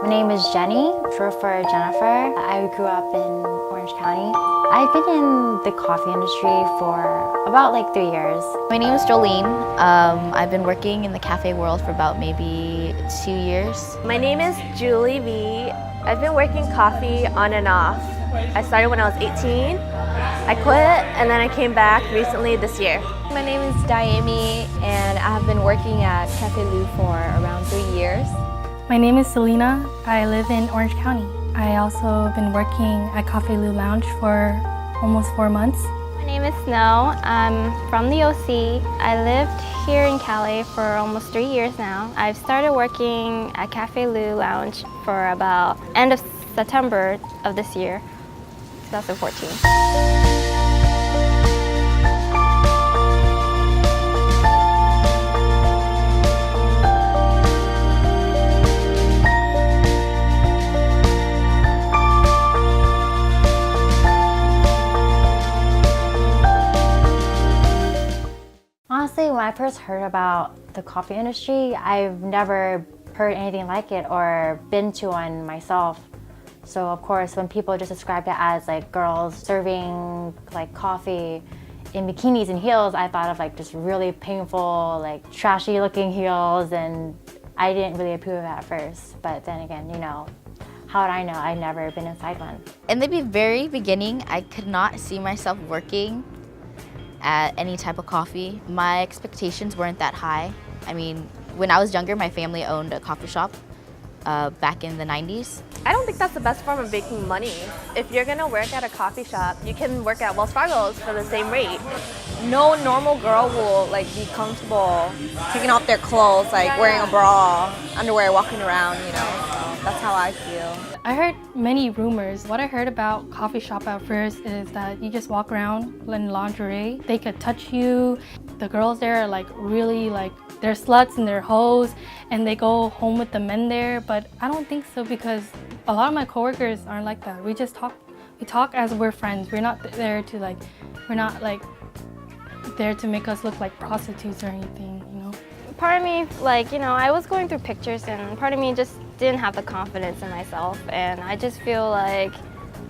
My name is Jenny, short for Jennifer. I grew up in Orange County. I've been in the coffee industry for about 3 years. My name is Jolene. I've been working in the cafe world for about maybe 2 years. My name is Julie V. I've been working coffee on and off. I started when I was 18. I quit and then I came back recently this year. My name is Diami and I have been working at Cafe Lu for around 3 years. My name is Selena. I live in Orange County. I also have been working at Cafe Lu Lounge for almost 4 months. My name is Snow. I'm from the OC. I lived here in Cali for almost 3 years now. I've started working at Cafe Lu Lounge for about end of September of this year, 2014. Honestly, when I first heard about the coffee industry, I've never heard anything like it or been to one myself. So of course, when people just described it as girls serving coffee in bikinis and heels, I thought of just really painful, trashy looking heels, and I didn't really approve of it at first. But then again, how would I know? I've never been inside one. In the very beginning, I could not see myself working at any type of coffee. My expectations weren't that high. I mean, when I was younger, my family owned a coffee shop back in the 90s. I don't think that's the best form of making money. If you're gonna work at a coffee shop, you can work at Wells Fargo's for the same rate. No normal girl will be comfortable taking off their clothes, wearing a bra, underwear, walking around, So that's how I feel. I heard many rumors. What I heard about coffee shop at first is that you just walk around in lingerie. They could touch you. The girls there are really they're sluts and they're hoes, and they go home with the men there. But I don't think so, because a lot of my coworkers aren't like that. We just talk. We talk as we're friends. We're not there to we're not there to make us look like prostitutes or anything, Part of me, I was going through pictures and part of me just didn't have the confidence in myself, and I just feel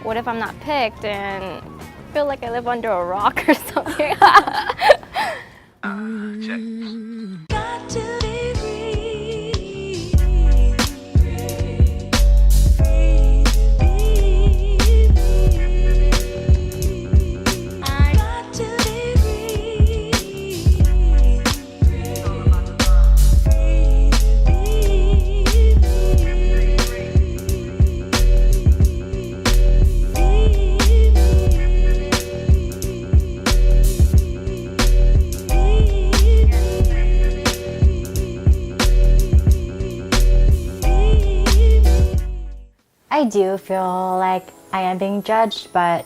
what if I'm not picked, and I feel like I live under a rock or something. Got to be free. I got to be I do feel like I am being judged, but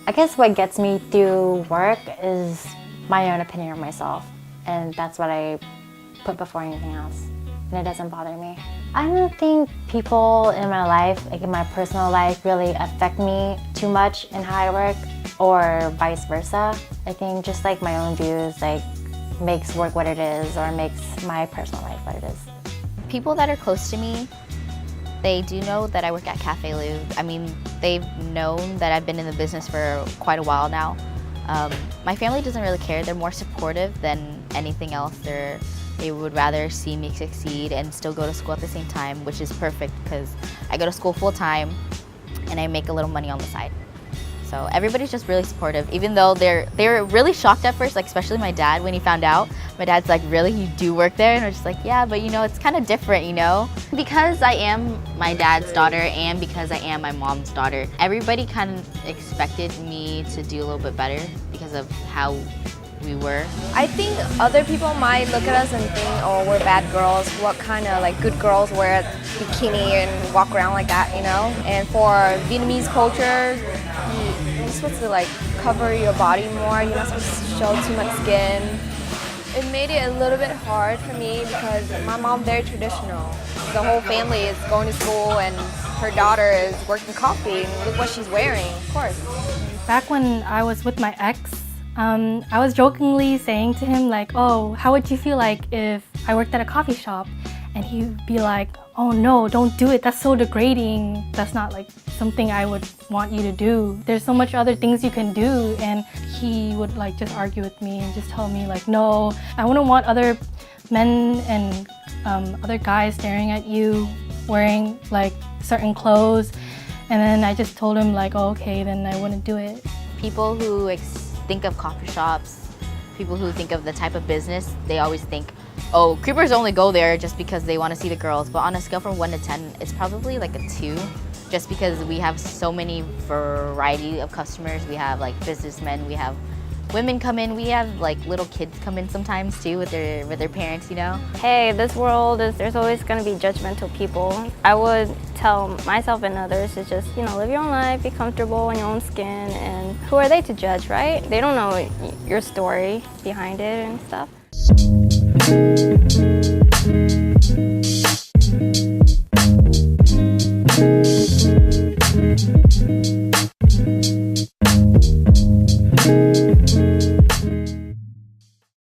I guess what gets me through work is my own opinion of myself, and that's what I put before anything else, and it doesn't bother me. I don't think people in my life, in my personal life, really affect me too much in how I work, or vice versa. I think just my own views makes work what it is, or makes my personal life what it is. People that are close to me, they do know that I work at Cafe Lu. I mean, they've known that I've been in the business for quite a while now. My family doesn't really care. They're more supportive than anything else. They would rather see me succeed and still go to school at the same time, which is perfect because I go to school full time and I make a little money on the side. So everybody's just really supportive, even though they were really shocked at first, especially my dad when he found out. My dad's like, really, you do work there? And we're just like, yeah, but it's kind of different, Because I am my dad's daughter and because I am my mom's daughter, everybody kind of expected me to do a little bit better because of how we were. I think other people might look at us and think, oh, we're bad girls. What kind of good girls wear a bikini and walk around like that, And for Vietnamese culture, you're supposed to cover your body more. You're not supposed to show too much skin. It made it a little bit hard for me because my mom's very traditional. The whole family is going to school and her daughter is working coffee, and look what she's wearing, of course. Back when I was with my ex, I was jokingly saying to him oh, how would you feel if I worked at a coffee shop? and he'd be like, oh no, don't do it, that's so degrading, that's not like something I would want you to do, there's so much other things you can do. And he would like just argue with me and just tell me like, no, I wouldn't want other men and other guys staring at you wearing like certain clothes. And then I just told him like, oh, okay, then I wouldn't do it. People who think of coffee shops, people who think of the type of business, they always think, oh, creepers only go there just because they want to see the girls. But on a scale from 1 to 10, it's probably like a 2, just because we have so many variety of customers. We have like businessmen, we have women come in, we have like little kids come in sometimes too with their parents, you know? Hey, this world there's always going to be judgmental people. I would tell myself and others to just, live your own life, be comfortable in your own skin, and who are they to judge, right? They don't know your story behind it and stuff.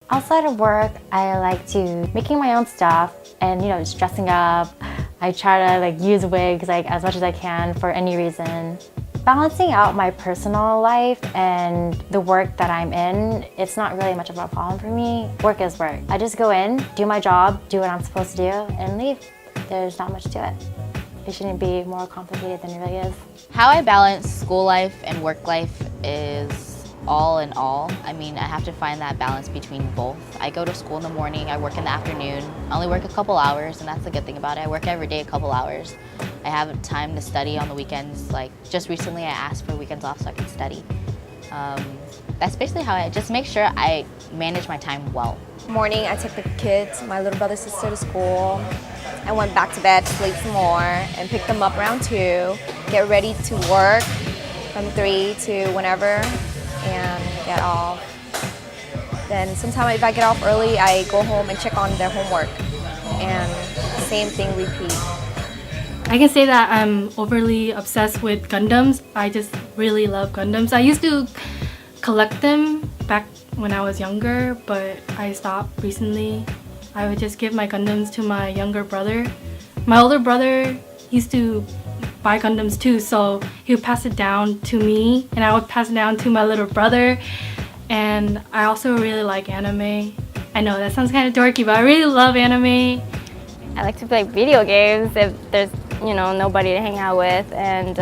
Outside of work, I like to making my own stuff and just dressing up. I try to like use wigs like as much as I can for any reason. Balancing out my personal life and the work that I'm in, it's not really much of a problem for me. Work is work. I just go in, do my job, do what I'm supposed to do, and leave. There's not much to it. It shouldn't be more complicated than it really is. How I balance school life and work life is all in all. I mean, I have to find that balance between both. I go to school in the morning, I work in the afternoon. I only work a couple hours, and that's the good thing about it. I work every day a couple hours. I have time to study on the weekends. Like just recently I asked for weekends off so I can study. That's basically how I just make sure I manage my time well. Morning, I take the kids, my little brother, sister to school. I went back to bed, sleep some more, and pick them up around 2. Get ready to work from 3 to whenever, and get off. Then sometimes if I get off early, I go home and check on their homework. And same thing repeat. I can say that I'm overly obsessed with Gundams. I just really love Gundams. I used to collect them back when I was younger, but I stopped recently. I would just give my Gundams to my younger brother. My older brother used to buy Gundams too, so he would pass it down to me, and I would pass it down to my little brother. And I also really like anime. I know that sounds kind of dorky, but I really love anime. I like to play video games if there's, nobody to hang out with. And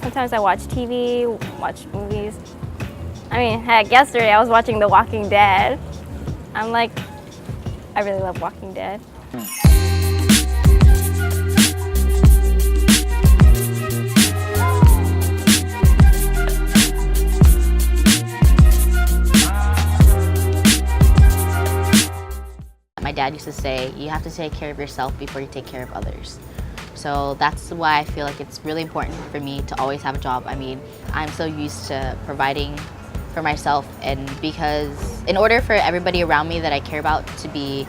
sometimes I watch TV, watch movies. I mean, heck, yesterday I was watching The Walking Dead. I really love Walking Dead. My dad used to say, you have to take care of yourself before you take care of others. So that's why I feel like it's really important for me to always have a job. I mean, I'm so used to providing for myself, and because in order for everybody around me that I care about to be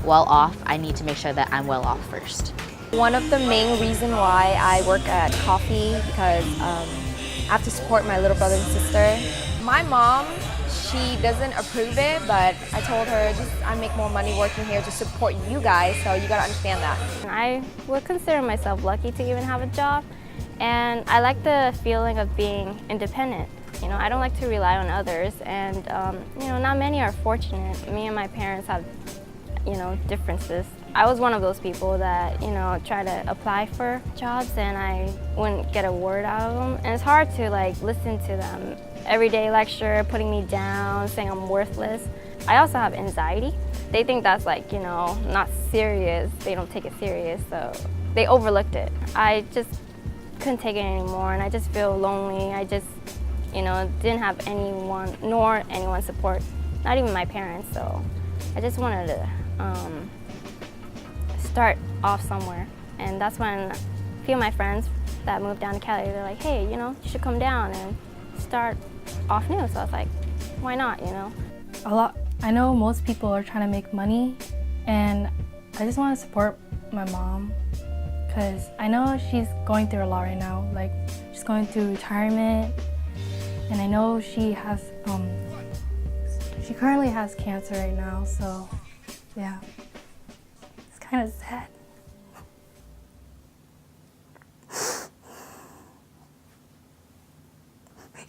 well off, I need to make sure that I'm well off first. One of the main reasons why I work at Coffee, because I have to support my little brother and sister. My mom, she doesn't approve it, but I told her I make more money working here to support you guys, so you gotta understand that. I would consider myself lucky to even have a job, and I like the feeling of being independent. I don't like to rely on others, and not many are fortunate. Me and my parents have, differences. I was one of those people that, try to apply for jobs and I wouldn't get a word out of them. And it's hard to listen to them. Everyday lecture, putting me down, saying I'm worthless. I also have anxiety. They think that's not serious. They don't take it serious, so they overlooked it. I just couldn't take it anymore, and I just feel lonely. I just, didn't have anyone, nor anyone's support, not even my parents, so I just wanted to start off somewhere. And that's when a few of my friends that moved down to Cali, they're like, hey, you should come down and start off new. So I was like, why not, I know most people are trying to make money, and I just want to support my mom because I know she's going through a lot right now. She's going through retirement, and I know she currently has cancer right now, so yeah, it's kind of sad.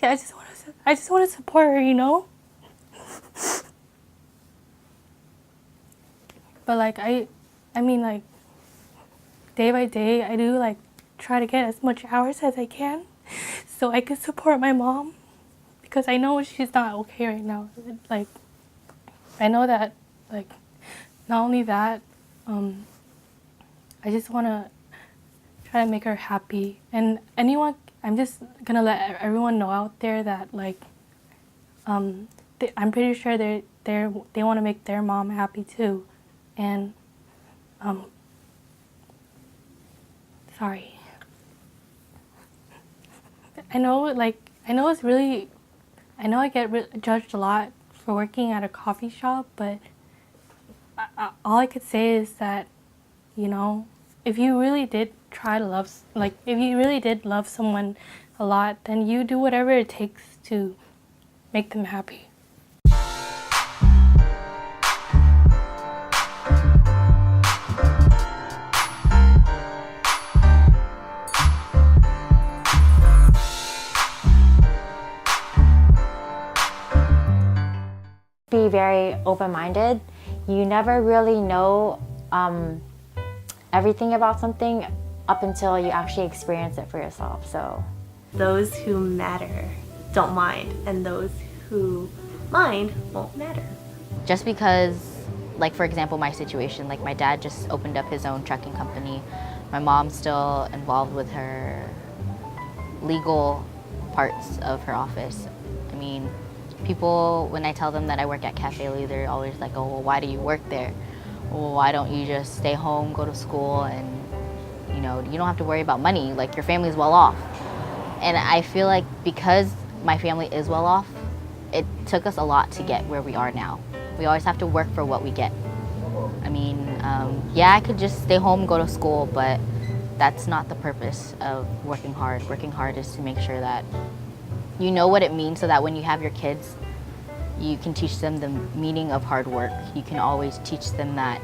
Yeah, I just want to support her, you know? But like I mean like day by day I do like try to get as much hours as I can so I can support my mom because I know she's not okay right now. Like I know that like not only that I just want to try to make her happy, and I'm just gonna let everyone know out there that like I'm pretty sure they want to make their mom happy too, and sorry. I know I get judged a lot for working at a coffee shop, but all I could say is that, you know, if you really did love someone a lot, then you do whatever it takes to make them happy. Be very open-minded. You never really know everything about something up until you actually experience it for yourself. So those who matter don't mind, and those who mind won't matter. Just because, like for example, my situation, like my dad just opened up his own trucking company. My mom's still involved with her legal parts of her office. I mean, people, when I tell them that I work at Cafe Lu, they're always like, oh, well, why do you work there? Well, why don't you just stay home, go to school, and you know, you don't have to worry about money, like your family's well off. And I feel like because my family is well off, it took us a lot to get where we are now. We always have to work for what we get. I mean, yeah, I could just stay home, go to school, but that's not the purpose of working hard. Working hard is to make sure that you know what it means so that when you have your kids, you can teach them the meaning of hard work. You can always teach them that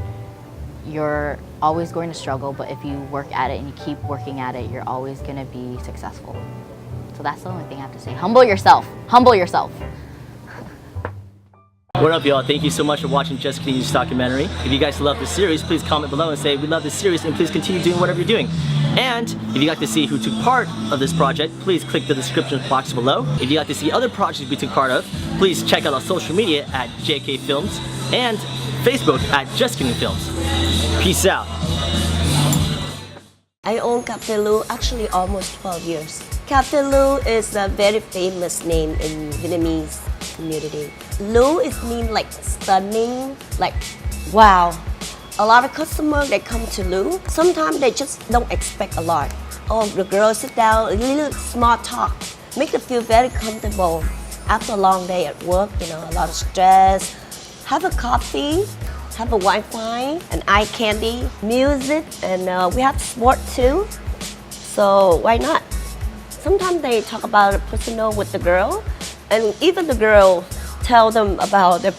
you're always going to struggle, but if you work at it and you keep working at it, you're always going to be successful. So that's the only thing I have to say. Humble yourself. Humble yourself. What up, y'all? Thank you so much for watching Just Kidding News documentary. If you guys love this series, please comment below and say we love this series, and please continue doing whatever you're doing. And if you'd like to see who took part of this project, please click the description box below. If you'd like to see other projects we took part of, please check out our social media at JK Films and Facebook at Just Kidding Films. Peace out. I own Cafe Lu actually almost 12 years. Cafe Lu is a very famous name in Vietnamese community. Lu is mean like stunning, like wow. A lot of customers that come to Lu, sometimes they just don't expect a lot. Oh, the girl sit down, a little small talk, make them feel very comfortable. After a long day at work, you know, a lot of stress. Have a coffee, have a Wi-Fi, and eye candy, music, and we have sport too. So why not? Sometimes they talk about it personal with the girl, and even the girl tell them about their